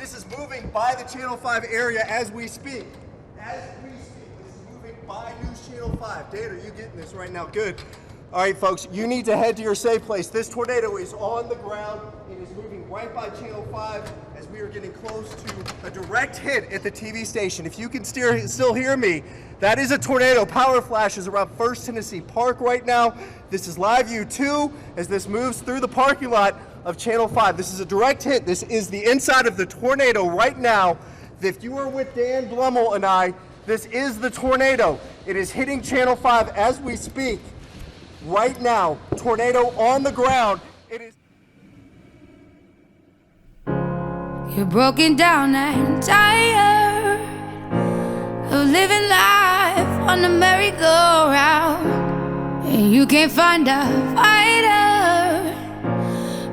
This is moving by the Channel 5 area as we speak. As we speak, this is moving by News Channel 5. Dave, are you getting this right now? Good. All right, folks, you need to head to your safe place. This tornado is on the ground. It is moving right by Channel 5 as we are getting close to a direct hit at the TV station. If you can still hear me, that is a tornado. Power flashes around First Tennessee Park right now. This is Live View 2 as this moves through the parking lot of Channel 5. This is a direct hit. This is the inside of the tornado right now. If you are with Dan Blummel and I, this is the tornado. It is hitting Channel 5 as we speak. Right now, tornado on the ground. It is. You're broken down and tired of living life on the merry-go-round, and you can't find a fighter,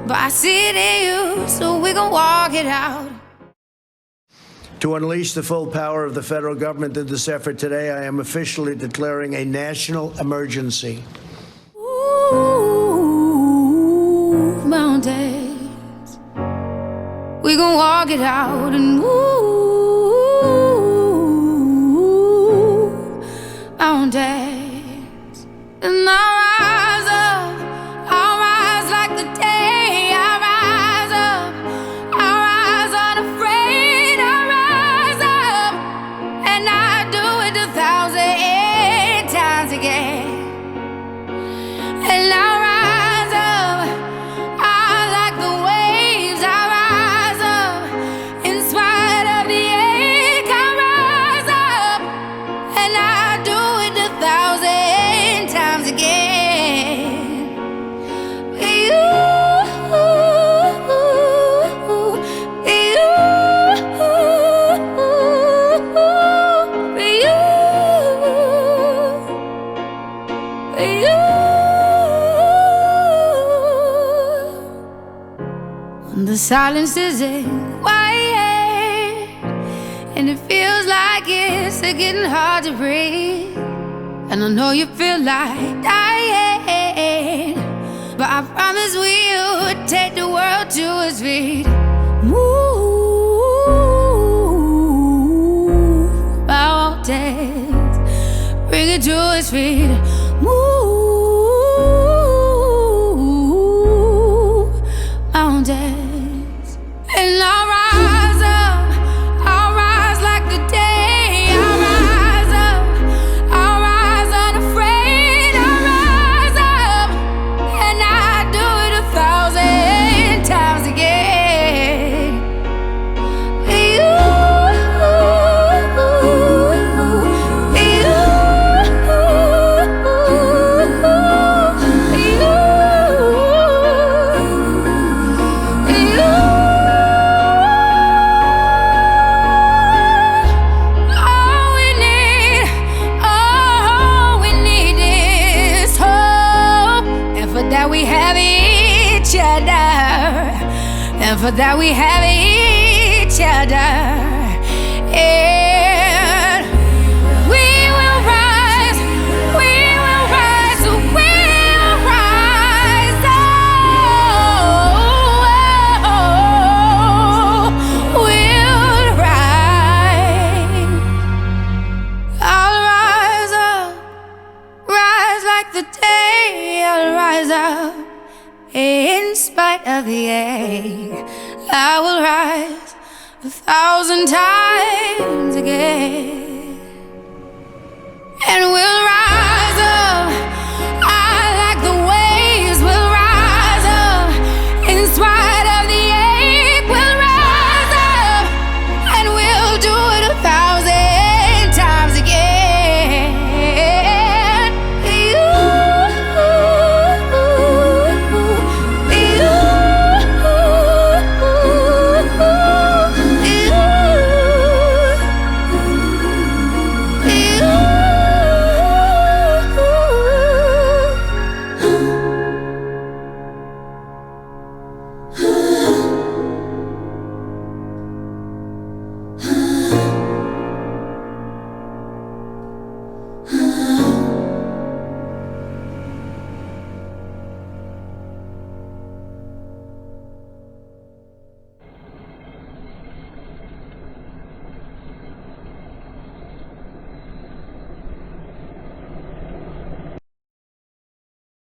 but I see it in you, so we gon' walk it out. To unleash the full power of the federal government in this effort today, I am officially declaring a national emergency. Move mountains, we gon' walk it out and move mountains. And I'll rise up, I'll rise like the day. I'll rise up, I'll rise unafraid. I'll rise up, and I do it 1,000 times again. And I'll rise up, I like the waves. I'll rise up, in spite of the ache. I'll rise up, and I do it 1,000 times again. For you, for you, for you. The silence isn't quiet, and it feels like it's getting hard to breathe. And I know you feel like dying, but I promise we'll take the world to its feet. Move mountains, bring it to its feet. Move mountains. And I'll rise up, I'll rise like the day. I'll rise up, I'll rise unafraid. I'll rise up, and I do it 1,000 times again. For you, that we have each other, and for that we have each other. And we will rise, we will rise, we'll rise. Oh, we'll rise. I'll rise up, rise like the day. I'll rise up, in spite of the ache. I will rise 1,000 times again, and we'll